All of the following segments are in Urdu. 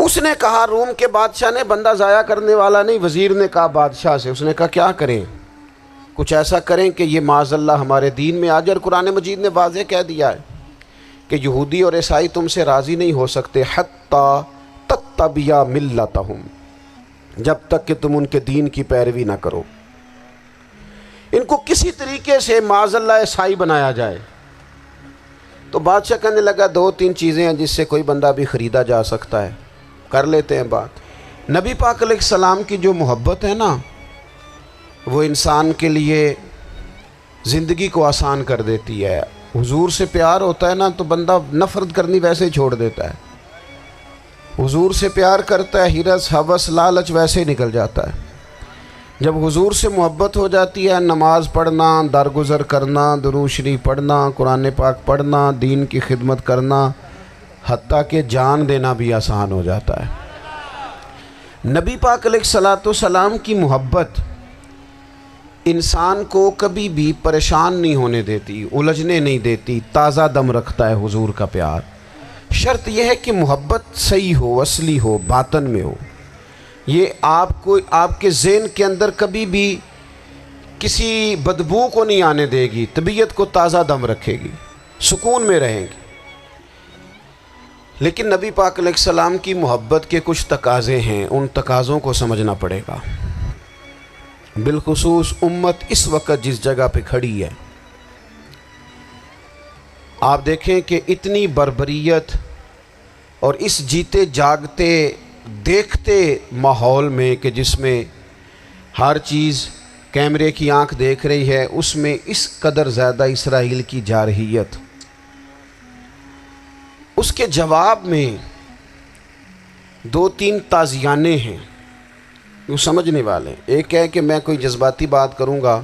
اس نے کہا، روم کے بادشاہ نے، بندہ ضائع کرنے والا نہیں، وزیر نے کہا بادشاہ سے، اس نے کہا کیا کریں؟ کچھ ایسا کریں کہ یہ معاذ اللہ ہمارے دین میں آ جائے۔ اور قرآن مجید نے واضح کہہ دیا ہے کہ یہودی اور عیسائی تم سے راضی نہیں ہو سکتے حتی تتبع ملتہم، جب تک کہ تم ان کے دین کی پیروی نہ کرو، ان کو کسی طریقے سے معاذ اللہ عیسائی بنایا جائے۔ تو بادشاہ کہنے لگا دو تین چیزیں ہیں جس سے کوئی بندہ بھی خریدا جا سکتا ہے، کر لیتے ہیں بات۔ نبی پاک علیہ السلام کی جو محبت ہے نا، وہ انسان کے لیے زندگی کو آسان کر دیتی ہے۔ حضور سے پیار ہوتا ہے نا تو بندہ نفرت کرنی ویسے ہی چھوڑ دیتا ہے۔ حضور سے پیار کرتا ہے، ہرس ہوس لالچ ویسے ہی نکل جاتا ہے۔ جب حضور سے محبت ہو جاتی ہے، نماز پڑھنا، درگزر کرنا، درود شریف پڑھنا، قرآن پاک پڑھنا، دین کی خدمت کرنا، حتیٰ کہ جان دینا بھی آسان ہو جاتا ہے۔ نبی پاک علیہ الصلاۃ والسلام کی محبت انسان کو کبھی بھی پریشان نہیں ہونے دیتی، الجھنے نہیں دیتی، تازہ دم رکھتا ہے حضور کا پیار۔ شرط یہ ہے کہ محبت صحیح ہو، اصلی ہو، باطن میں ہو۔ یہ آپ کے ذہن کے اندر کبھی بھی کسی بدبو کو نہیں آنے دے گی، طبیعت کو تازہ دم رکھے گی، سکون میں رہیں گے۔ لیکن نبی پاک علیہ السلام کی محبت کے کچھ تقاضے ہیں، ان تقاضوں کو سمجھنا پڑے گا۔ بالخصوص امت اس وقت جس جگہ پہ کھڑی ہے، آپ دیکھیں کہ اتنی بربریت اور اس جیتے جاگتے دیکھتے ماحول میں کہ جس میں ہر چیز کیمرے کی آنکھ دیکھ رہی ہے، اس میں اس قدر زیادہ اسرائیل کی جارحیت، اس کے جواب میں دو تین تازیانے ہیں وہ سمجھنے والے ہیں۔ ایک ہے کہ میں کوئی جذباتی بات کروں گا،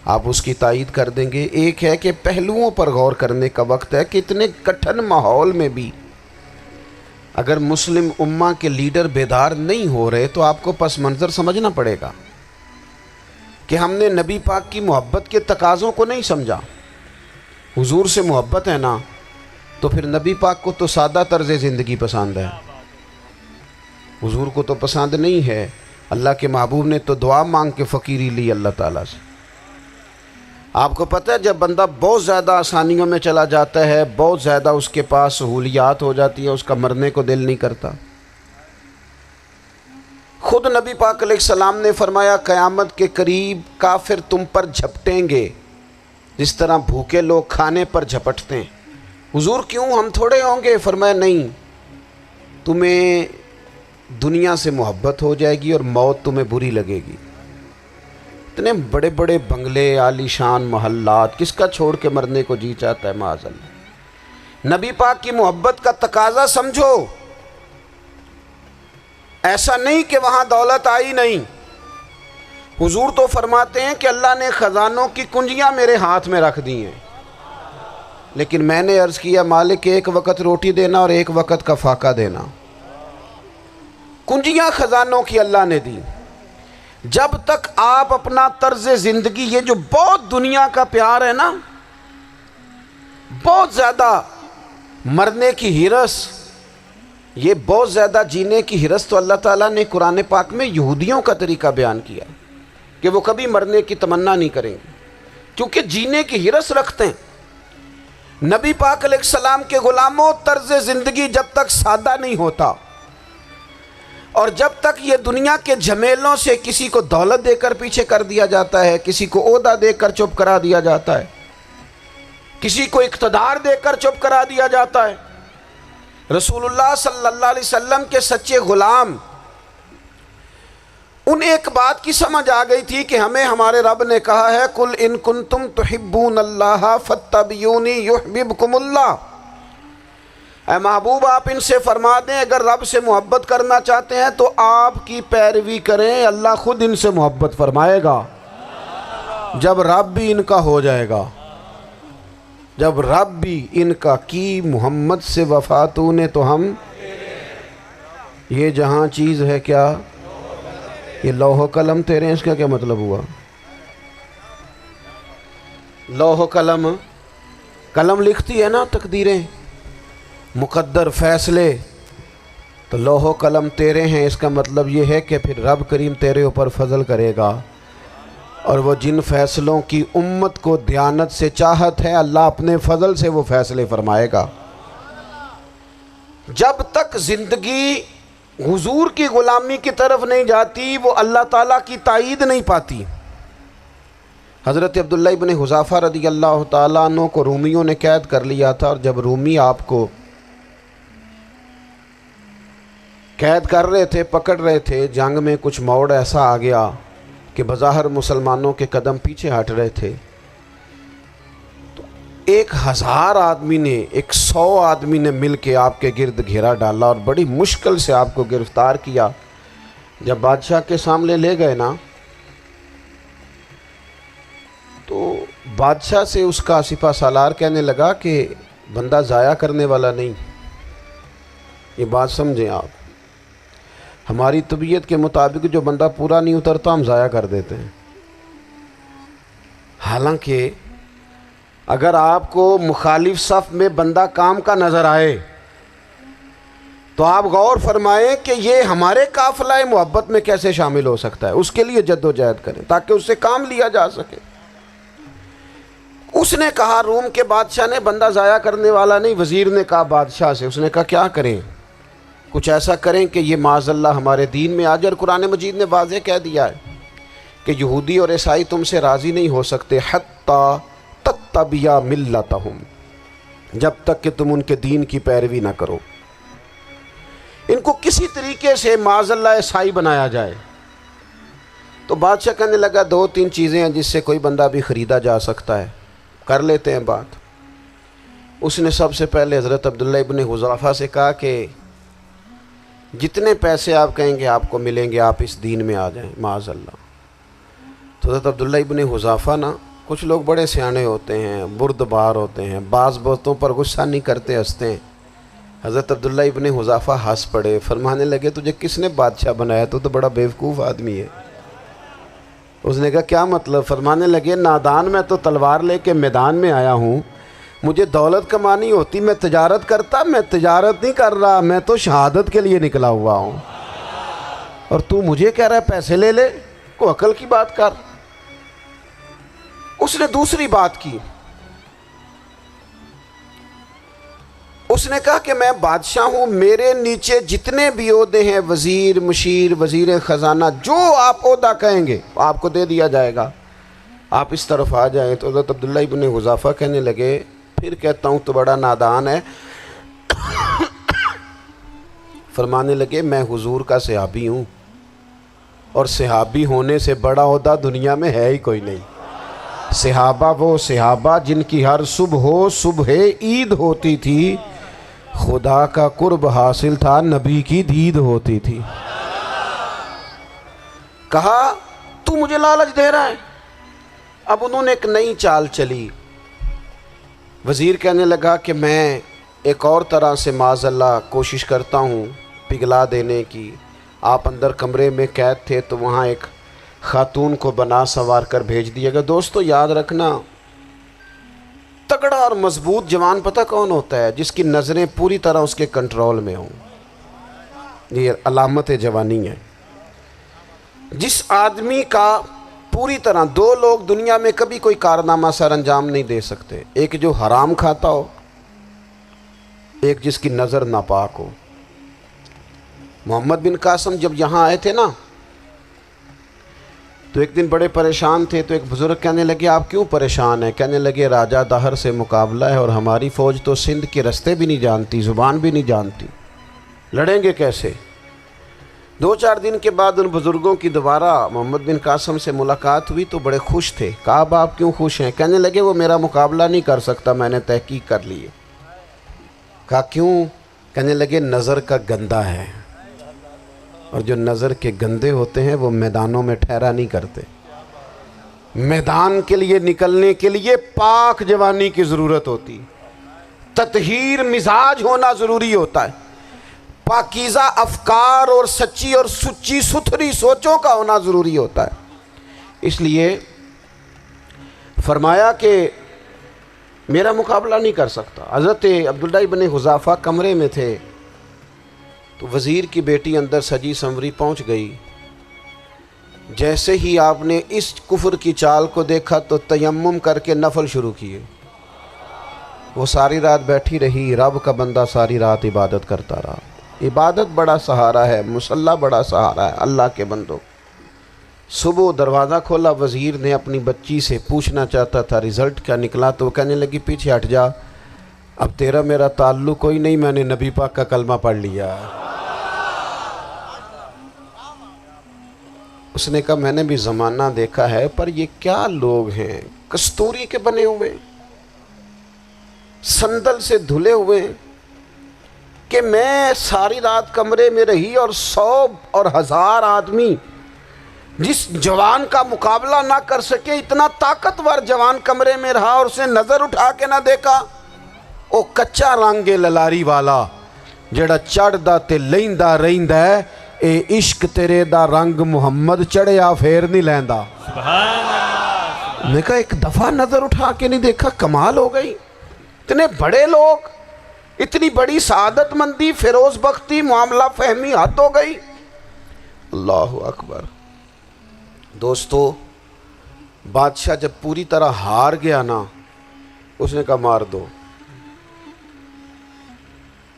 آپ اس کی تائید کر دیں گے۔ ایک ہے کہ پہلوؤں پر غور کرنے کا وقت ہے کہ اتنے کٹھن ماحول میں بھی اگر مسلم امہ کے لیڈر بیدار نہیں ہو رہے تو آپ کو پس منظر سمجھنا پڑے گا کہ ہم نے نبی پاک کی محبت کے تقاضوں کو نہیں سمجھا۔ حضور سے محبت ہے نا تو پھر نبی پاک کو تو سادہ طرز زندگی پسند ہے، حضور کو تو پسند نہیں ہے۔ اللہ کے محبوب نے تو دعا مانگ کے فقیری لی اللہ تعالیٰ سے۔ آپ کو پتہ ہے جب بندہ بہت زیادہ آسانیوں میں چلا جاتا ہے، بہت زیادہ اس کے پاس سہولیات ہو جاتی ہے، اس کا مرنے کو دل نہیں کرتا۔ خود نبی پاک علیہ السلام نے فرمایا قیامت کے قریب کافر تم پر جھپٹیں گے جس طرح بھوکے لوگ کھانے پر جھپٹتے ہیں۔ حضور کیوں، ہم تھوڑے ہوں گے؟ فرمایا نہیں، تمہیں دنیا سے محبت ہو جائے گی اور موت تمہیں بری لگے گی۔ اتنے بڑے بڑے بنگلے، عالی شان محلات، کس کا چھوڑ کے مرنے کو جی چاہتا ہے معاذ اللہ۔ نبی پاک کی محبت کا تقاضا سمجھو، ایسا نہیں کہ وہاں دولت آئی نہیں۔ حضور تو فرماتے ہیں کہ اللہ نے خزانوں کی کنجیاں میرے ہاتھ میں رکھ دی ہیں، لیکن میں نے عرض کیا مالک ایک وقت روٹی دینا اور ایک وقت کا فاقہ دینا۔ کنجیاں خزانوں کی اللہ نے دی۔ جب تک آپ اپنا طرز زندگی، یہ جو بہت دنیا کا پیار ہے نا، بہت زیادہ مرنے کی ہرس، یہ بہت زیادہ جینے کی ہرس، تو اللہ تعالیٰ نے قرآن پاک میں یہودیوں کا طریقہ بیان کیا کہ وہ کبھی مرنے کی تمنا نہیں کریں گے کیونکہ جینے کی ہرس رکھتے ہیں۔ نبی پاک علیہ السلام کے غلاموں، طرز زندگی جب تک سادہ نہیں ہوتا اور جب تک یہ دنیا کے جھمیلوں سے کسی کو دولت دے کر پیچھے کر دیا جاتا ہے، کسی کو عہدہ دے کر چپ کرا دیا جاتا ہے، کسی کو اقتدار دے کر چپ کرا دیا جاتا ہے، رسول اللہ صلی اللہ علیہ وسلم کے سچے غلام ان ایک بات کی سمجھ آ گئی تھی کہ ہمیں ہمارے رب نے کہا ہے قل ان کنتم تحبون اللہ فاتبعونی یحببکم اللہ۔ اے محبوب آپ ان سے فرما دیں اگر رب سے محبت کرنا چاہتے ہیں تو آپ کی پیروی کریں، اللہ خود ان سے محبت فرمائے گا جب رب بھی ان کا ہو جائے گا، جب رب بھی ان کا کی محمد سے وفاتوں نے تو ہم یہ جہاں چیز ہے کیا، یہ لوح و قلم تیرے ہیں، اس کا کیا مطلب ہوا؟ لوح و قلم، قلم لکھتی ہے نا تقدیریں، مقدر فیصلے، تو لوح و قلم تیرے ہیں، اس کا مطلب یہ ہے کہ پھر رب کریم تیرے اوپر فضل کرے گا، اور وہ جن فیصلوں کی امت کو دیانت سے چاہت ہے، اللہ اپنے فضل سے وہ فیصلے فرمائے گا۔ جب تک زندگی حضور کی غلامی کی طرف نہیں جاتی، وہ اللہ تعالیٰ کی تائید نہیں پاتی۔ حضرت عبداللہ ابن حذافہ رضی اللہ تعالیٰ عنہ کو رومیوں نے قید کر لیا تھا، اور جب رومی آپ کو قید کر رہے تھے، پکڑ رہے تھے، جنگ میں کچھ موڑ ایسا آ گیا کہ بظاہر مسلمانوں کے قدم پیچھے ہٹ رہے تھے، تو 1000 آدمی نے 100 آدمی نے مل کے آپ کے گرد گھیرا ڈالا اور بڑی مشکل سے آپ کو گرفتار کیا۔ جب بادشاہ کے سامنے لے گئے نا، تو بادشاہ سے اس کا سپہ سالار کہنے لگا کہ بندہ ضائع کرنے والا نہیں۔ یہ بات سمجھیں آپ، ہماری طبیعت کے مطابق جو بندہ پورا نہیں اترتا ہم ضائع کر دیتے ہیں۔ حالانکہ اگر آپ کو مخالف صف میں بندہ کام کا نظر آئے تو آپ غور فرمائیں کہ یہ ہمارے قافلہ محبت میں کیسے شامل ہو سکتا ہے، اس کے لیے جد و جہد کریں تاکہ اس سے کام لیا جا سکے۔ اس نے کہا، روم کے بادشاہ نے بندہ ضائع کرنے والا نہیں، وزیر نے کہا بادشاہ سے، اس نے کہا کیا کریں؟ کچھ ایسا کریں کہ یہ معاذ اللہ ہمارے دین میں آ جائے۔ اور قرآن مجید نے واضح کہہ دیا ہے کہ یہودی اور عیسائی تم سے راضی نہیں ہو سکتے حتی تتبع ملتہم، جب تک کہ تم ان کے دین کی پیروی نہ کرو، ان کو کسی طریقے سے معاذ اللہ عیسائی بنایا جائے۔ تو بادشاہ کہنے لگا 2-3 چیزیں ہیں جس سے کوئی بندہ بھی خریدا جا سکتا ہے، کر لیتے ہیں بات۔ اس نے سب سے پہلے حضرت عبداللہ ابن حذافہ سے کہا کہ جتنے پیسے آپ کہیں گے آپ کو ملیں گے، آپ اس دین میں آ جائیں معاذ اللہ۔ تو حضرت عبداللہ ابن حذافہ نا، کچھ لوگ بڑے سیانے ہوتے ہیں، بردبار ہوتے ہیں، بعض باتوں پر غصہ نہیں کرتے، ہنستے ہیں۔ حضرت عبداللہ ابن حذافہ ہنس پڑے، فرمانے لگے تجھے کس نے بادشاہ بنایا؟ تو بڑا بیوقوف آدمی ہے۔ اس نے کہا کیا مطلب؟ فرمانے لگے نادان، میں تو تلوار لے کے میدان میں آیا ہوں، مجھے دولت کمانی ہوتی میں تجارت کرتا، میں تجارت نہیں کر رہا، میں تو شہادت کے لیے نکلا ہوا ہوں، اور تو مجھے کہہ رہا ہے پیسے لے لے، کو عقل کی بات کر۔ اس نے دوسری بات کی، اس نے کہا کہ میں بادشاہ ہوں، میرے نیچے جتنے بھی عہدے ہیں، وزیر، مشیر، وزیر خزانہ، جو آپ عہدہ کہیں گے آپ کو دے دیا جائے گا، آپ اس طرف آ جائیں۔ تو حضرت عبداللہ ابن حذافہ کہنے لگے پھر کہتا ہوں تو بڑا نادان ہے۔ فرمانے لگے میں حضور کا صحابی ہوں، اور صحابی ہونے سے بڑا عہدہ دنیا میں ہے ہی کوئی نہیں۔ صحابہ وہ صحابہ جن کی ہر صبح عید ہوتی تھی، خدا کا قرب حاصل تھا، نبی کی دید ہوتی تھی۔ کہا تو مجھے لالچ دے رہا ہے۔ اب انہوں نے ایک نئی چال چلی۔ وزیر کہنے لگا کہ میں ایک اور طرح سے معاذ اللہ کوشش کرتا ہوں پگھلا دینے کی۔ آپ اندر کمرے میں قید تھے تو وہاں ایک خاتون کو بنا سنوار کر بھیج دیا گیا۔ دوستو یاد رکھنا، تگڑا اور مضبوط جوان پتہ کون ہوتا ہے؟ جس کی نظریں پوری طرح اس کے کنٹرول میں ہوں۔ یہ علامت جوانی ہے۔ جس آدمی کا پوری طرح، 2 لوگ دنیا میں کبھی کوئی کارنامہ سر انجام نہیں دے سکتے، ایک جو حرام کھاتا ہو، ایک جس کی نظر ناپاک ہو۔ محمد بن قاسم جب یہاں آئے تھے نا، تو ایک دن بڑے پریشان تھے، تو ایک بزرگ کہنے لگے آپ کیوں پریشان ہیں؟ کہنے لگے راجہ دہر سے مقابلہ ہے، اور ہماری فوج تو سندھ کے رستے بھی نہیں جانتی، زبان بھی نہیں جانتی، لڑیں گے کیسے؟ 2-4 دن کے بعد ان بزرگوں کی دوبارہ محمد بن قاسم سے ملاقات ہوئی تو بڑے خوش تھے۔ کہا اب آپ کیوں خوش ہیں؟ کہنے لگے وہ میرا مقابلہ نہیں کر سکتا، میں نے تحقیق کر لی ہے۔ کہا کیوں؟ کہنے لگے نظر کا گندہ ہے، اور جو نظر کے گندے ہوتے ہیں وہ میدانوں میں ٹھہرا نہیں کرتے۔ میدان کے لیے نکلنے کے لیے پاک جوانی کی ضرورت ہوتی، تطہیر مزاج ہونا ضروری ہوتا ہے، پاکیزہ افکار اور سچی اور سچی ستھری سوچوں کا ہونا ضروری ہوتا ہے۔ اس لیے فرمایا کہ میرا مقابلہ نہیں کر سکتا۔ حضرت عبداللہ ابن حذافہ کمرے میں تھے تو وزیر کی بیٹی اندر سجی سنوری پہنچ گئی. جیسے ہی آپ نے اس کفر کی چال کو دیکھا تو تیمم کر کے نفل شروع کیے. وہ ساری رات بیٹھی رہی. رب کا بندہ ساری رات عبادت کرتا رہا. عبادت بڑا سہارا ہے، مصلی بڑا سہارا ہے اللہ کے بندوں. صبح دروازہ کھولا، وزیر نے اپنی بچی سے پوچھنا چاہتا تھا رزلٹ کیا نکلا، تو وہ کہنے لگی پیچھے ہٹ جا، اب تیرا میرا تعلق کوئی نہیں، میں نے نبی پاک کا کلمہ پڑھ لیا. اس نے کہا میں نے بھی زمانہ دیکھا ہے، پر یہ کیا لوگ ہیں، کستوری کے بنے ہوئے، سندل سے دھلے ہوئے، کہ میں ساری رات کمرے میں رہی اور 100 اور 1000 آدمی جس جوان کا مقابلہ نہ کر سکے، اتنا طاقتور جوان کمرے میں رہا اور اسے نظر اٹھا کے نہ دیکھا. او کچا رنگ للاری والا جڑا چڑھدا تے لیندا رہندا ہے، اے عشق تیرے دا رنگ محمد چڑھیا پھر نہیں لیندا. میں کہا ایک دفعہ نظر اٹھا کے نہیں دیکھا، کمال ہو گئی. اتنے بڑے لوگ، اتنی بڑی سعادت مندی، فیروز بختی، معاملہ فہمی حد ہو گئی. اللہ اکبر. دوستو، بادشاہ جب پوری طرح ہار گیا نا، اس نے کہا مار دو.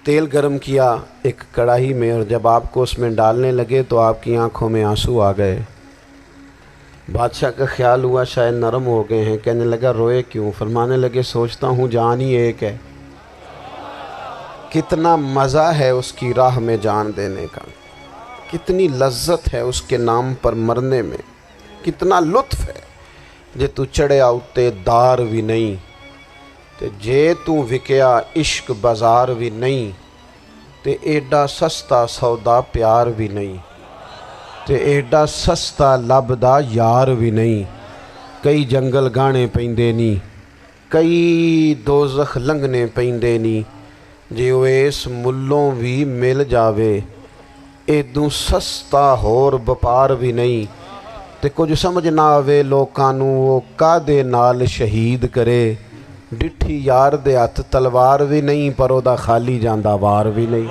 تیل گرم کیا ایک کڑاہی میں، اور جب آپ کو اس میں ڈالنے لگے تو آپ کی آنکھوں میں آنسو آ گئے. بادشاہ کا خیال ہوا شاید نرم ہو گئے ہیں. کہنے لگا روئے کیوں؟ فرمانے لگے سوچتا ہوں جان ہی ایک ہے، کتنا مزہ ہے اس کی راہ میں جان دینے کا، کتنی لذت ہے اس کے نام پر مرنے میں، کتنا لطف ہے. جے تو چڑھیا اتے دار بھی نہیں، تے جے تو وکیا عشق بازار بھی نہیں، تے ایڈا سستا سودا پیار بھی نہیں، تے ایڈا سستا لبدا یار بھی نہیں. کئی جنگل گانے پیندے نہیں، کئی دوزخ لنگنے پیندے نہیں، جے وہ اس ملوں بھی مل جاوے ایدوں سستا ہور بپار بھی نہیں. تے کچھ سمجھ نہ آوے لوکاں نوں وہ کادے نال شہید کرے، ڈٹھی یار دے ہاتھ تلوار بھی نہیں، پر او دا خالی جاندہ وار بھی نہیں.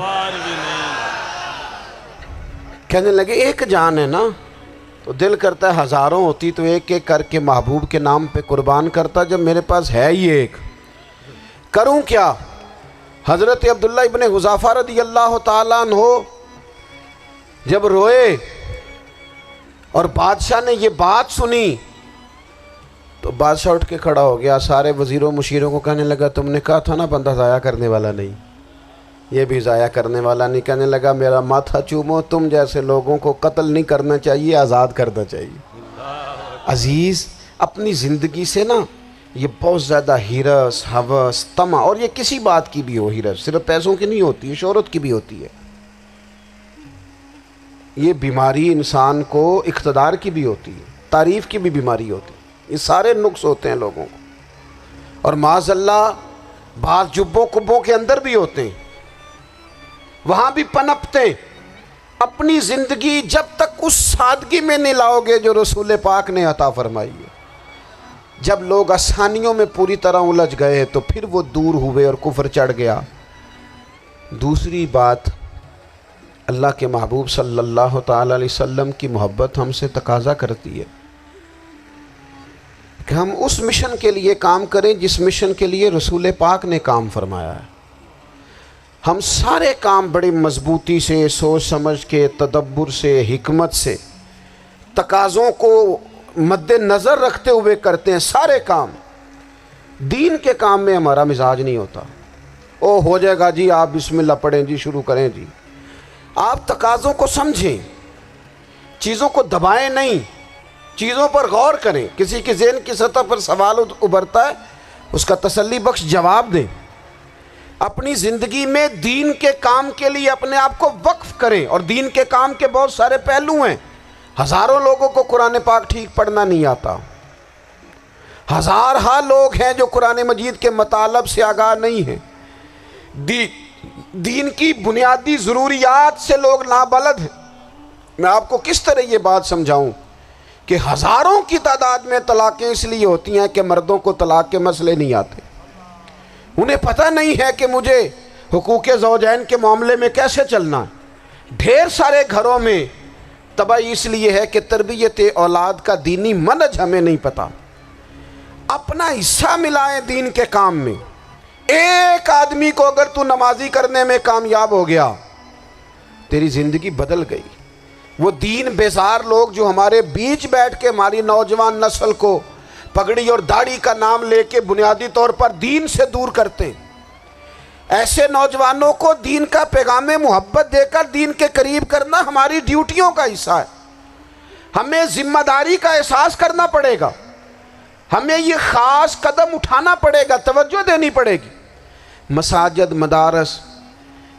کہنے لگے ایک جان ہے نا، تو دل کرتا ہے ہزاروں ہوتی تو ایک ایک کر کے محبوب کے نام پہ قربان کرتا. جب میرے پاس ہے ہی ایک، کروں کیا؟ حضرت عبداللہ ابن حذافہ رضی اللہ تعالیٰ عنہ جب روئے اور بادشاہ نے یہ بات سنی تو بادشاہ اٹھ کے کھڑا ہو گیا. سارے وزیروں مشیروں کو کہنے لگا تم نے کہا تھا نا بندہ ضائع کرنے والا نہیں، یہ بھی ضائع کرنے والا نہیں. کہنے لگا میرا ماتھا چومو، تم جیسے لوگوں کو قتل نہیں کرنا چاہیے، آزاد کرنا چاہیے. عزیز، اپنی زندگی سے نا یہ بہت زیادہ ہرس، ہوس، طمع، اور یہ کسی بات کی بھی ہو، ہرس صرف پیسوں کی نہیں ہوتی ہے، شہرت کی بھی ہوتی ہے. یہ بیماری انسان کو اقتدار کی بھی ہوتی ہے، تعریف کی بھی بیماری ہوتی ہے. یہ سارے نقص ہوتے ہیں لوگوں کو، اور معاذ اللہ بعض جبوں کبوں کے اندر بھی ہوتے ہیں، وہاں بھی پنپتے. اپنی زندگی جب تک اس سادگی میں نہیں لاؤ گے جو رسول پاک نے عطا فرمائی ہے. جب لوگ آسانیوں میں پوری طرح الجھ گئے تو پھر وہ دور ہوئے اور کفر چڑھ گیا. دوسری بات، اللہ کے محبوب صلی اللہ تعالی علیہ وسلم کی محبت ہم سے تقاضا کرتی ہے کہ ہم اس مشن کے لیے کام کریں جس مشن کے لیے رسول پاک نے کام فرمایا ہے. ہم سارے کام بڑی مضبوطی سے، سوچ سمجھ کے، تدبر سے، حکمت سے، تقاضوں کو مد نظر رکھتے ہوئے کرتے ہیں. سارے کام. دین کے کام میں ہمارا مزاج نہیں ہوتا. او ہو جائے گا جی، آپ بسم اللہ پڑھیں جی، شروع کریں جی. آپ تقاضوں کو سمجھیں، چیزوں کو دبائیں نہیں، چیزوں پر غور کریں. کسی کے ذہن کی سطح پر سوال ابھرتا ہے، اس کا تسلی بخش جواب دیں. اپنی زندگی میں دین کے کام کے لیے اپنے آپ کو وقف کریں. اور دین کے کام کے بہت سارے پہلو ہیں. ہزاروں لوگوں کو قرآن پاک ٹھیک پڑھنا نہیں آتا، ہزارہا لوگ ہیں جو قرآن مجید کے مطالب سے آگاہ نہیں ہیں. دین کی بنیادی ضروریات سے لوگ نابلد ہیں. میں آپ کو کس طرح یہ بات سمجھاؤں کہ ہزاروں کی تعداد میں طلاقیں اس لیے ہوتی ہیں کہ مردوں کو طلاق کے مسئلے نہیں آتے. انہیں پتہ نہیں ہے کہ مجھے حقوق زوجین کے معاملے میں کیسے چلنا ہے. ڈھیر سارے گھروں میں تباہی اس لیے ہے کہ تربیت اولاد کا دینی منہج ہمیں نہیں پتا. اپنا حصہ ملائیں دین کے کام میں. ایک آدمی کو اگر تو نمازی کرنے میں کامیاب ہو گیا تیری زندگی بدل گئی. وہ دین بیزار لوگ جو ہمارے بیچ بیٹھ کے ہماری نوجوان نسل کو پگڑی اور داڑھی کا نام لے کے بنیادی طور پر دین سے دور کرتے ہیں، ایسے نوجوانوں کو دین کا پیغام محبت دے کر دین کے قریب کرنا ہماری ڈیوٹیوں کا حصہ ہے. ہمیں ذمہ داری کا احساس کرنا پڑے گا، ہمیں یہ خاص قدم اٹھانا پڑے گا، توجہ دینی پڑے گی. مساجد، مدارس،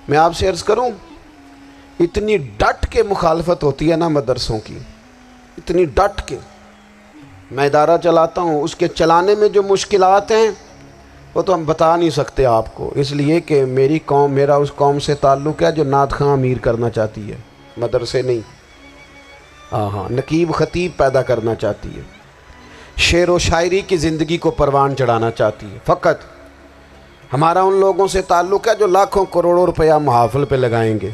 میں آپ سے عرض کروں اتنی ڈٹ کے مخالفت ہوتی ہے نا مدرسوں کی، اتنی ڈٹ کے. میں ادارہ چلاتا ہوں، اس کے چلانے میں جو مشکلات ہیں وہ تو ہم بتا نہیں سکتے آپ کو، اس لیے کہ میری قوم، میرا اس قوم سے تعلق ہے جو نعت خواں امیر کرنا چاہتی ہے، مدرسے نہیں. ہاں نقیب خطیب پیدا کرنا چاہتی ہے، شعر و شاعری کی زندگی کو پروان چڑھانا چاہتی ہے. فقط ہمارا ان لوگوں سے تعلق ہے جو لاکھوں کروڑوں روپیہ محافل پہ لگائیں گے.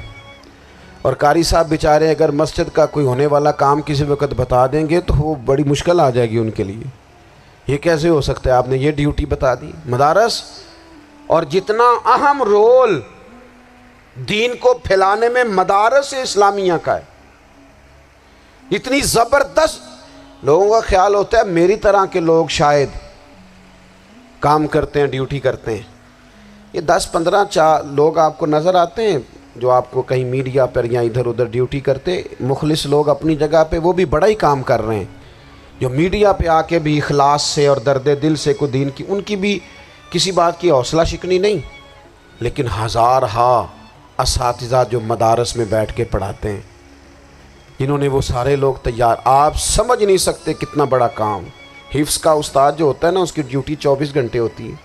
اور قاری صاحب بیچارے اگر مسجد کا کوئی ہونے والا کام کسی وقت بتا دیں گے تو وہ بڑی مشکل آ جائے گی ان کے لیے. یہ کیسے ہو سکتا ہے آپ نے یہ ڈیوٹی بتا دی. مدارس اور جتنا اہم رول دین کو پھیلانے میں مدارس اسلامیہ کا ہے، اتنی زبردست. لوگوں کا خیال ہوتا ہے میری طرح کے لوگ شاید کام کرتے ہیں، ڈیوٹی کرتے ہیں. یہ 10-15 لوگ آپ کو نظر آتے ہیں جو آپ کو کہیں میڈیا پر یا ادھر ادھر ڈیوٹی کرتے. مخلص لوگ اپنی جگہ پہ وہ بھی بڑا ہی کام کر رہے ہیں، جو میڈیا پہ آ کے بھی اخلاص سے اور درد دل سے کو دین کی، ان کی بھی کسی بات کی حوصلہ شکنی نہیں. لیکن ہزارہا اساتذہ جو مدارس میں بیٹھ کے پڑھاتے ہیں، جنہوں نے وہ سارے لوگ تیار، آپ سمجھ نہیں سکتے کتنا بڑا کام. حفظ کا استاد جو ہوتا ہے نا، اس کی ڈیوٹی 24 گھنٹے ہوتی ہے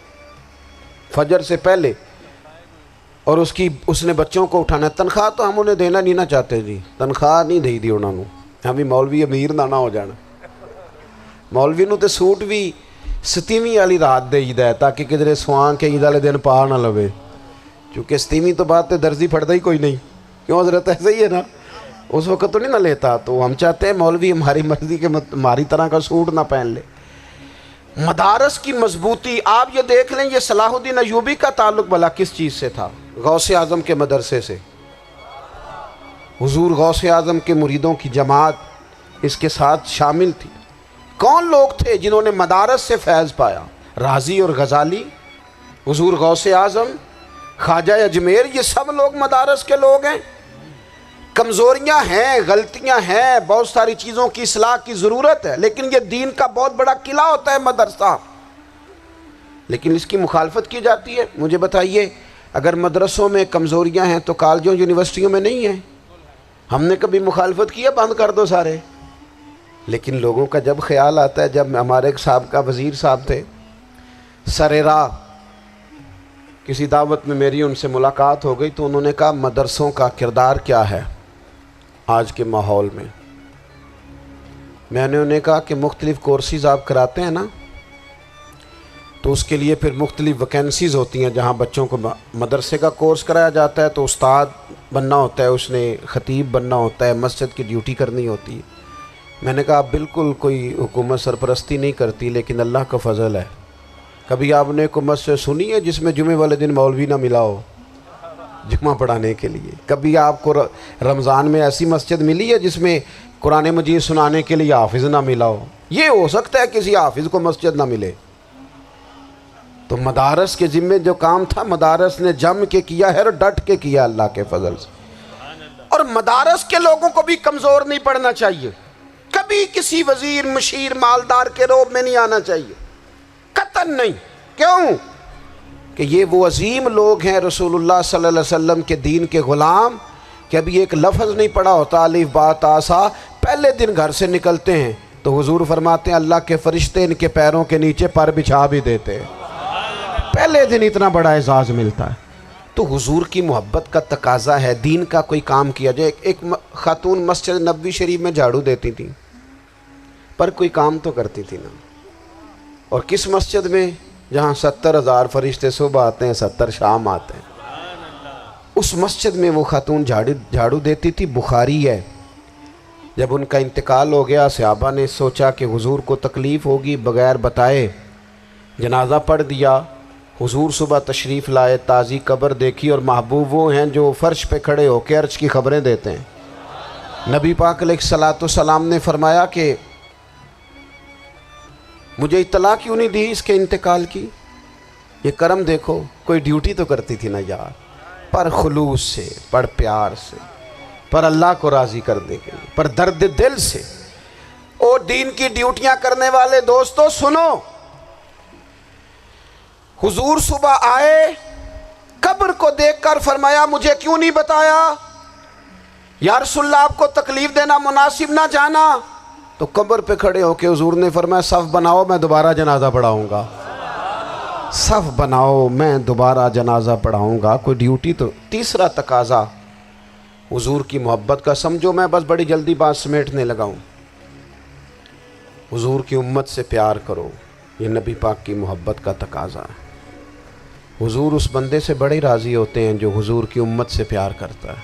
فجر سے پہلے، اور اس نے بچوں کو اٹھانا ہے. تنخواہ تو ہم انہیں دینا نہیں نہ چاہتے جی، تنخواہ نہیں دئی دی انہوں نے. ہم بھی مولوی امیر نہ ہو جانا. مولوی نو تے سوٹ بھی 27ویں والی رات دے ہے تاکہ کدھر سوان کے عید والے دن پا نہ لوے، چونکہ 27ویں تو بعد تے درزی پھڑتا ہی کوئی نہیں. کیوں حضرت؟ ایسا ہی ہے نا، اس وقت تو نہیں نہ لیتا. تو ہم چاہتے ہیں مولوی ہماری مرضی کے ہماری طرح کا سوٹ نہ پہن لے. مدارس کی مضبوطی آپ یہ دیکھ لیں، یہ صلاح الدین ایوبی کا تعلق بھلا کس چیز سے تھا؟ غوث اعظم کے مدرسے سے. حضور غوث اعظم کے مریدوں کی جماعت اس کے ساتھ شامل تھی. کون لوگ تھے جنہوں نے مدارس سے فیض پایا؟ رازی اور غزالی، حضور غوث اعظم، خواجہ اجمیر، یہ سب لوگ مدارس کے لوگ ہیں. کمزوریاں ہیں، غلطیاں ہیں، بہت ساری چیزوں کی اصلاح کی ضرورت ہے، لیکن یہ دین کا بہت بڑا قلعہ ہوتا ہے مدرسہ. لیکن اس کی مخالفت کی جاتی ہے. مجھے بتائیے، اگر مدرسوں میں کمزوریاں ہیں تو کالجوں یونیورسٹیوں میں نہیں ہیں؟ ہم نے کبھی مخالفت کی ہے بند کر دو سارے؟ لیکن لوگوں کا جب خیال آتا ہے، جب ہمارے ایک سابقہ وزیر صاحب تھے سر راہ، کسی دعوت میں میری ان سے ملاقات ہو گئی تو انہوں نے کہا مدرسوں کا کردار کیا ہے آج کے ماحول میں. میں نے انہیں کہا کہ مختلف کورسز آپ کراتے ہیں نا، تو اس کے لیے پھر مختلف ویکینسیز ہوتی ہیں. جہاں بچوں کو مدرسے کا کورس کرایا جاتا ہے تو استاد بننا ہوتا ہے، اس نے خطیب بننا ہوتا ہے، مسجد کی ڈیوٹی کرنی ہوتی ہے. میں نے کہا بالکل کوئی حکومت سرپرستی نہیں کرتی، لیکن اللہ کا فضل ہے. کبھی آپ نے کوئی مسجد سنی ہے جس میں جمعے والے دن مولوی نہ ملا ہو جمعہ پڑھانے کے لیے؟ کبھی آپ کو رمضان میں ایسی مسجد ملی ہے جس میں قرآن مجید سنانے کے لیے حافظ نہ ملا ہو؟ یہ ہو سکتا ہے کسی حافظ کو مسجد نہ ملے. تو مدارس کے ذمے جو کام تھا مدارس نے جم کے کیا ہے اور ڈٹ کے کیا اللہ کے فضل سے. اور مدارس کے لوگوں کو بھی کمزور نہیں پڑنا چاہیے، کبھی کسی وزیر، مشیر، مالدار کے روب میں نہیں آنا چاہیے، قطعاً نہیں. کیوں؟ کہ یہ وہ عظیم لوگ ہیں رسول اللہ صلی اللہ علیہ وسلم کے دین کے غلام، کہ ابھی ایک لفظ نہیں پڑھا ہوتا الف با تا سا، پہلے دن گھر سے نکلتے ہیں تو حضور فرماتے ہیں اللہ کے فرشتے ان کے پیروں کے نیچے پر بچھا بھی دیتے ہیں. پہلے دن اتنا بڑا اعزاز ملتا ہے. تو حضور کی محبت کا تقاضا ہے دین کا کوئی کام کیا جائے. ایک خاتون مسجد نبوی شریف میں جھاڑو دیتی تھی پر کوئی کام تو کرتی تھی نا. اور کس مسجد میں؟ جہاں 70,000 فرشتے صبح آتے ہیں، 70 شام آتے ہیں. اس مسجد میں وہ خاتون جھاڑو دیتی تھی، بخاری ہے۔ جب ان کا انتقال ہو گیا، صحابہ نے سوچا کہ حضور کو تکلیف ہوگی، بغیر بتائے جنازہ پڑھ دیا۔ حضور صبح تشریف لائے، تازی قبر دیکھی، اور محبوب وہ ہیں جو فرش پہ کھڑے ہو کے عرش کی خبریں دیتے ہیں۔ نبی پاک علیہ الصلوۃ والسلام نے فرمایا کہ مجھے اطلاع کیوں نہیں دی اس کے انتقال کی؟ یہ کرم دیکھو، کوئی ڈیوٹی تو کرتی تھی نا یار، پر خلوص سے، پر پیار سے، پر اللہ کو راضی کرنے کے لیے، پر درد دل سے۔ اور دین کی ڈیوٹیاں کرنے والے دوستو سنو، حضور صبح آئے، قبر کو دیکھ کر فرمایا مجھے کیوں نہیں بتایا؟ یا رسول اللہ آپ کو تکلیف دینا مناسب نہ جانا؟ تو قبر پہ کھڑے ہو کے حضور نے فرمایا صف بناؤ، میں دوبارہ جنازہ پڑھاؤں گا۔ صف بناؤ، میں دوبارہ جنازہ پڑھاؤں گا۔ کوئی ڈیوٹی تو۔ تیسرا تقاضا حضور کی محبت کا، سمجھو میں بس بڑی جلدی بات سمیٹنے لگا ہوں۔ حضور کی امت سے پیار کرو، یہ نبی پاک کی محبت کا تقاضا ہے۔ حضور اس بندے سے بڑے راضی ہوتے ہیں جو حضور کی امت سے پیار کرتا ہے۔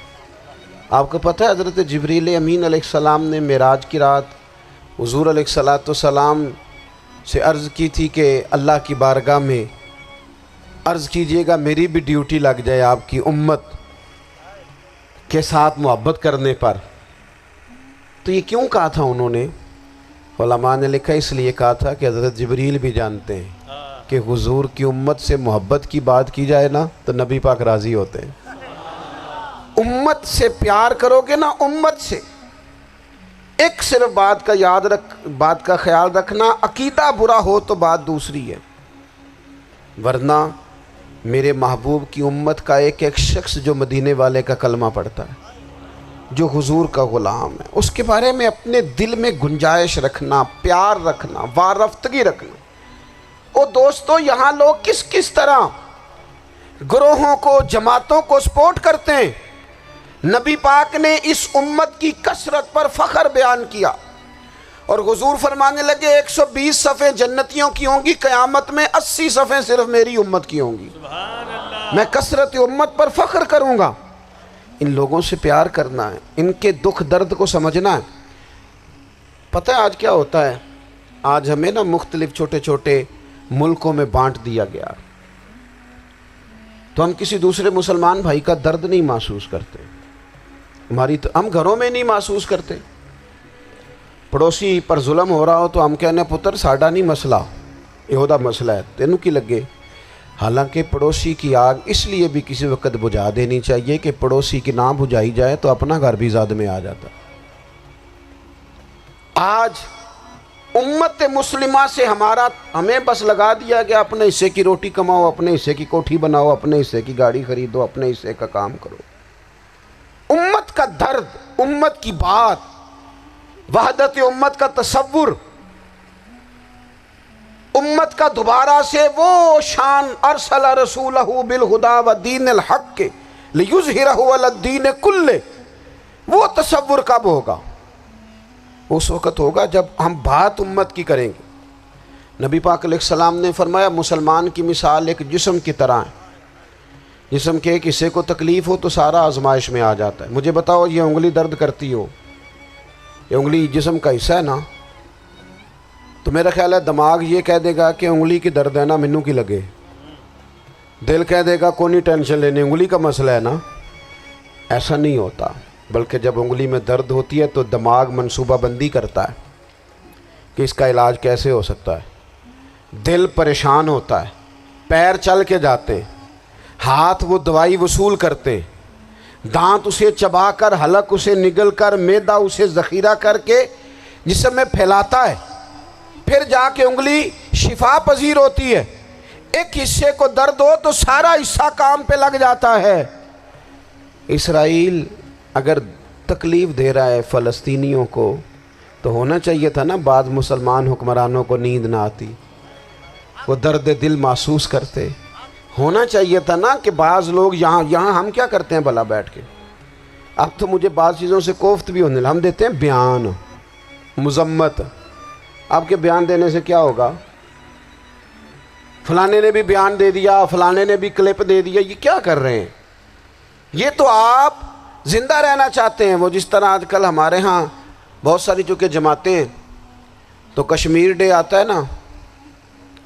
آپ کو پتہ ہے حضرت جبریل امین علیہ السلام نے معراج کی رات حضور علیہ الصلوۃ والسلام سے عرض کی تھی کہ اللہ کی بارگاہ میں عرض کیجئے گا میری بھی ڈیوٹی لگ جائے آپ کی امت کے ساتھ محبت کرنے پر۔ تو یہ کیوں کہا تھا انہوں نے؟ علماء نے لکھا اس لیے کہا تھا کہ حضرت جبریل بھی جانتے ہیں کہ حضور کی امت سے محبت کی بات کی جائے نا تو نبی پاک راضی ہوتے ہیں۔ امت سے پیار کرو گے نا، امت سے۔ ایک صرف بات کا خیال رکھنا، عقیدہ برا ہو تو بات دوسری ہے، ورنہ میرے محبوب کی امت کا ایک ایک شخص جو مدینے والے کا کلمہ پڑھتا ہے، جو حضور کا غلام ہے، اس کے بارے میں اپنے دل میں گنجائش رکھنا، پیار رکھنا، وارفتگی رکھنا۔ اور دوستو یہاں لوگ کس طرح گروہوں کو، جماعتوں کو سپورٹ کرتے ہیں۔ نبی پاک نے اس امت کی کثرت پر فخر بیان کیا، اور حضور فرمانے لگے 120 صفیں جنتیوں کی ہوں گی، قیامت میں 80 صفیں صرف میری امت کی ہوں گی۔ میں کثرت امت پر فخر کروں گا۔ ان لوگوں سے پیار کرنا ہے، ان کے دکھ درد کو سمجھنا ہے۔ پتہ ہے آج کیا ہوتا ہے؟ آج ہمیں نا مختلف چھوٹے چھوٹے ملکوں میں بانٹ دیا گیا، تو ہم کسی دوسرے مسلمان بھائی کا درد نہیں محسوس کرتے، ہم گھروں میں نہیں محسوس کرتے۔ پڑوسی پر ظلم ہو رہا ہو تو ہم کہنے پتر ساڈا نہیں مسئلہ، یہ مسئلہ ہے، تینوں کی لگے۔ حالانکہ پڑوسی کی آگ اس لیے بھی کسی وقت بجھا دینی چاہیے کہ پڑوسی کی نہ بجھائی جائے تو اپنا گھر بھی زاد میں آ جاتا۔ آج امت مسلمہ سے ہمیں بس لگا دیا گیا اپنے حصے کی روٹی کماؤ، اپنے حصے کی کوٹھی بناؤ، اپنے حصے کی گاڑی خریدو، اپنے حصے کا کام کرو۔ امت کا درد، امت کی بات، وحدت امت کا تصور، امت کا دوبارہ سے وہ شان ارسل رسولہ بالہدی ودین الحق لیظہرہ علی الدین کلہ، وہ تصور کب ہوگا؟ اس وقت ہوگا جب ہم بات امت کی کریں گے۔ نبی پاک علیہ السلام نے فرمایا مسلمان کی مثال ایک جسم کی طرح ہے، جسم کے ایک حصے کو تکلیف ہو تو سارا آزمائش میں آ جاتا ہے۔ مجھے بتاؤ یہ انگلی درد کرتی ہو، یہ انگلی جسم کا حصہ ہے نا، تو میرا خیال ہے دماغ یہ کہہ دے گا کہ انگلی کی درد ہے نا مینوں کی لگے، دل کہہ دے گا کوئی نہیں ٹینشن لینے، انگلی کا مسئلہ ہے نا۔ ایسا نہیں ہوتا، بلکہ جب انگلی میں درد ہوتی ہے تو دماغ منصوبہ بندی کرتا ہے کہ اس کا علاج کیسے ہو سکتا ہے، دل پریشان ہوتا ہے، پیر چل کے جاتے ہیں، ہاتھ وہ دوائی وصول کرتے ہیں، دانت اسے چبا کر، حلق اسے نگل کر، معدہ اسے ذخیرہ کر کے جسم میں پھیلاتا ہے، پھر جا کے انگلی شفا پذیر ہوتی ہے۔ ایک حصے کو درد ہو تو سارا حصہ کام پہ لگ جاتا ہے۔ اسرائیل اگر تکلیف دے رہا ہے فلسطینیوں کو تو ہونا چاہیے تھا نا بعض مسلمان حکمرانوں کو نیند نہ آتی، وہ درد دل محسوس کرتے، ہونا چاہیے تھا نا کہ بعض لوگ یہاں ہم کیا کرتے ہیں بھلا بیٹھ کے، اب تو مجھے بعض چیزوں سے کوفت بھی ہونے لگا، ہم دیتے ہیں بیان، مذمت۔ آپ کے بیان دینے سے کیا ہوگا؟ فلانے نے بھی بیان دے دیا، فلانے نے بھی کلپ دے دیا، یہ کیا کر رہے ہیں؟ یہ تو آپ زندہ رہنا چاہتے ہیں. وہ جس طرح آج کل ہمارے ہاں بہت ساری چونکہ جماعتیں ہیں تو کشمیر ڈے آتا ہے نا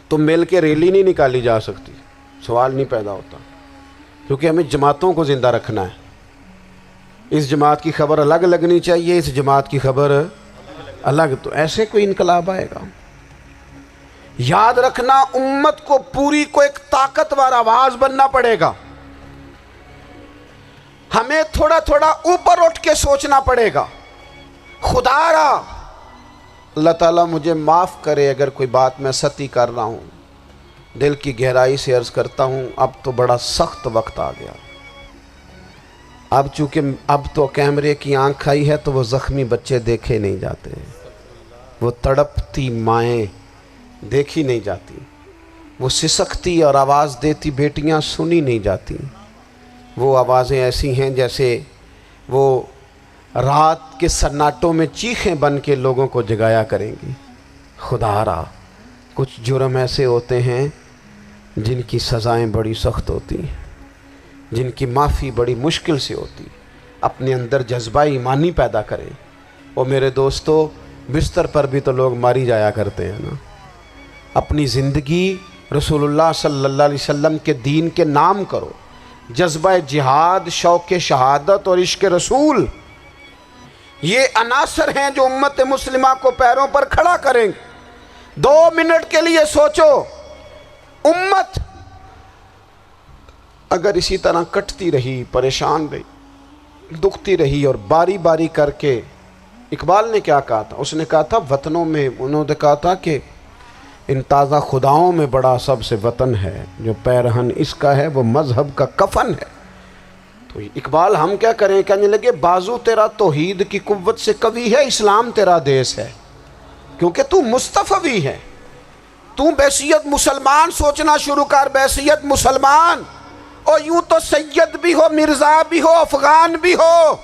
تو مل کے ریلی نہیں نکالی جا سکتی, سوال نہیں پیدا ہوتا, کیونکہ ہمیں جماعتوں کو زندہ رکھنا ہے. اس جماعت کی خبر الگ لگنی چاہیے, اس جماعت کی خبر الگ. تو ایسے کوئی انقلاب آئے گا؟ یاد رکھنا امت کو پوری کو ایک طاقتور آواز بننا پڑے گا. ہمیں تھوڑا تھوڑا اوپر اٹھ کے سوچنا پڑے گا. خدا را اللہ تعالیٰ مجھے معاف کرے اگر کوئی بات میں سطحی کر رہا ہوں, دل کی گہرائی سے عرض کرتا ہوں اب تو بڑا سخت وقت آ گیا. اب چونکہ اب تو کیمرے کی آنکھ آئی ہے تو وہ زخمی بچے دیکھے نہیں جاتے, وہ تڑپتی مائیں دیکھی نہیں جاتی, وہ سسکتی اور آواز دیتی بیٹیاں سنی نہیں جاتی. وہ آوازیں ایسی ہیں جیسے وہ رات کے سناٹوں میں چیخیں بن کے لوگوں کو جگایا کریں گی. خدا را کچھ جرم ایسے ہوتے ہیں جن کی سزائیں بڑی سخت ہوتی ہیں, جن کی معافی بڑی مشکل سے ہوتی. اپنے اندر جذبہ ایمانی پیدا کریں. اور میرے دوستو بستر پر بھی تو لوگ ماری جایا کرتے ہیں نا. اپنی زندگی رسول اللہ صلی اللہ علیہ وسلم کے دین کے نام کرو. جذبہ جہاد, شوق شہادت اور عشق رسول, یہ عناصر ہیں جو امت مسلمہ کو پیروں پر کھڑا کریں گے. 2 منٹ کے لیے سوچو, امت اگر اسی طرح کٹتی رہی, پریشان رہی, دکھتی رہی اور باری باری کر کے, اقبال نے کیا کہا تھا؟ اس نے کہا تھا وطنوں میں, انہوں نے کہا تھا کہ ان تازہ خداؤں میں بڑا سب سے وطن ہے, جو پیرہن اس کا ہے وہ مذہب کا کفن ہے. تو اقبال ہم کیا کریں؟ کہنے لگے بازو تیرا توحید کی قوت سے قوی ہے, اسلام تیرا دیس ہے, کیونکہ تو مصطفی ہے. تو بحیثیت مسلمان سوچنا شروع کر, بحیثیت مسلمان. اور یوں تو سید بھی ہو, مرزا بھی ہو, افغان بھی ہو,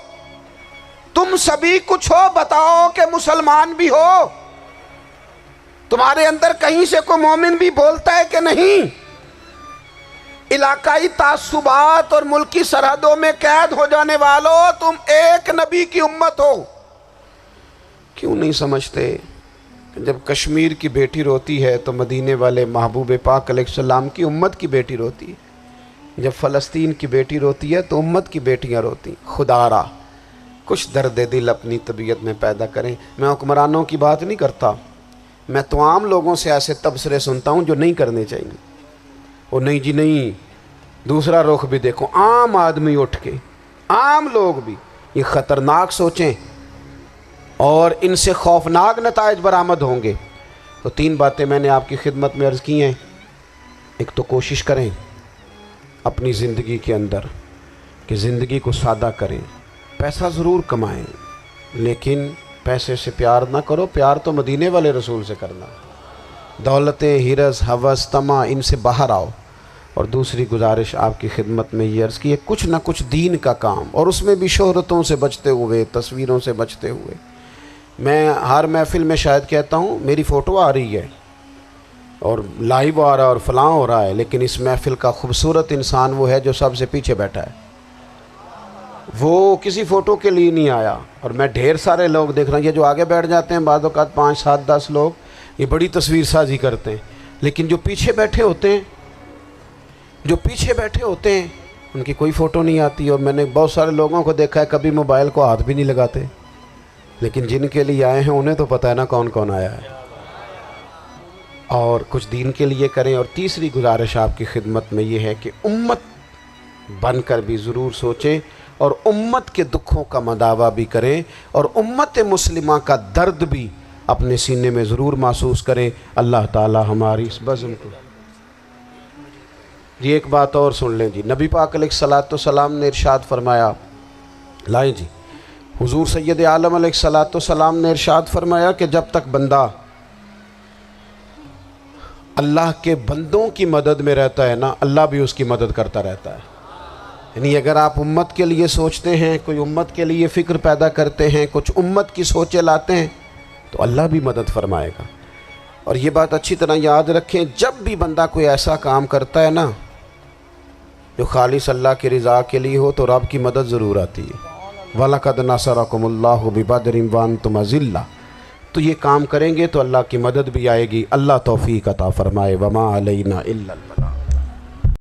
تم سبھی کچھ ہو, بتاؤ کہ مسلمان بھی ہو. تمہارے اندر کہیں سے کوئی مومن بھی بولتا ہے کہ نہیں؟ علاقائی تعصبات اور ملکی سرحدوں میں قید ہو جانے والوں, تم ایک نبی کی امت ہو. کیوں نہیں سمجھتے کہ جب کشمیر کی بیٹی روتی ہے تو مدینے والے محبوب پاک علیہ السلام کی امت کی بیٹی روتی ہے, جب فلسطین کی بیٹی روتی ہے تو امت کی بیٹیاں روتی. خدا را کچھ درد دل اپنی طبیعت میں پیدا کریں. میں حکمرانوں کی بات نہیں کرتا, میں تو عام لوگوں سے ایسے تبصرے سنتا ہوں جو نہیں کرنے چاہیے. وہ نہیں جی نہیں, دوسرا رخ بھی دیکھو. عام آدمی اٹھ کے, عام لوگ بھی یہ خطرناک سوچیں اور ان سے خوفناک نتائج برآمد ہوں گے. تو 3 باتیں میں نے آپ کی خدمت میں عرض کی ہیں. ایک تو کوشش کریں اپنی زندگی کے اندر کہ زندگی کو سادہ کریں. پیسہ ضرور کمائیں لیکن پیسے سے پیار نہ کرو, پیار تو مدینے والے رسول سے کرنا. دولتیں, ہرس, ہوس, طمع, ان سے باہر آؤ. اور دوسری گزارش آپ کی خدمت میں یہ عرض کی ہے, کچھ نہ کچھ دین کا کام, اور اس میں بھی شہرتوں سے بچتے ہوئے, تصویروں سے بچتے ہوئے. میں ہر محفل میں شاید کہتا ہوں میری فوٹو آ رہی ہے اور لائیو آ رہا ہے اور فلاں ہو رہا ہے, لیکن اس محفل کا خوبصورت انسان وہ ہے جو سب سے پیچھے بیٹھا ہے. وہ کسی فوٹو کے لیے نہیں آیا. اور میں ڈھیر سارے لوگ دیکھ رہا ہوں, یہ جو آگے بیٹھ جاتے ہیں بعض اوقات 5, 7, 10 لوگ, یہ بڑی تصویر سازی کرتے ہیں, لیکن جو پیچھے بیٹھے ہوتے ہیں, جو پیچھے بیٹھے ہوتے ہیں ان کی کوئی فوٹو نہیں آتی. اور میں نے بہت سارے لوگوں کو دیکھا ہے کبھی موبائل کو ہاتھ بھی نہیں لگاتے, لیکن جن کے لیے آئے ہیں انہیں تو پتہ ہے نا کون کون آیا ہے. اور کچھ دین کے لیے کریں. اور تیسری گزارش آپ کی خدمت میں یہ ہے کہ امت بن کر بھی ضرور سوچیں اور امت کے دکھوں کا مداوع بھی کریں اور امت مسلمہ کا درد بھی اپنے سینے میں ضرور محسوس کریں. اللہ تعالی ہماری اس بزم کو. جی ایک بات اور سن لیں جی, نبی پاک علیہ الصلوۃ والسلام نے ارشاد فرمایا, لائیں جی, حضور سید عالم علیہ الصلوۃ والسلام نے ارشاد فرمایا کہ جب تک بندہ اللہ کے بندوں کی مدد میں رہتا ہے نا, اللہ بھی اس کی مدد کرتا رہتا ہے. یعنی اگر آپ امت کے لیے سوچتے ہیں, کوئی امت کے لیے فکر پیدا کرتے ہیں, کچھ امت کی سوچیں لاتے ہیں, تو اللہ بھی مدد فرمائے گا. اور یہ بات اچھی طرح یاد رکھیں, جب بھی بندہ کوئی ایسا کام کرتا ہے نا, جو خالص اللہ کی رضا کے لیے ہو تو رب کی مدد ضرور آتی ہے۔ وَلَقَدْ نَصَرَكُمُ اللَّهُ بِبَدْرٍ وَأَنْتُمْ أَذِلَّةٌ، تو یہ کام کریں گے تو اللہ کی مدد بھی آئے گی۔ اللہ توفیق عطا فرمائے۔ وَمَا عَلَيْنَا إِلَّا الْبَلَاغُ۔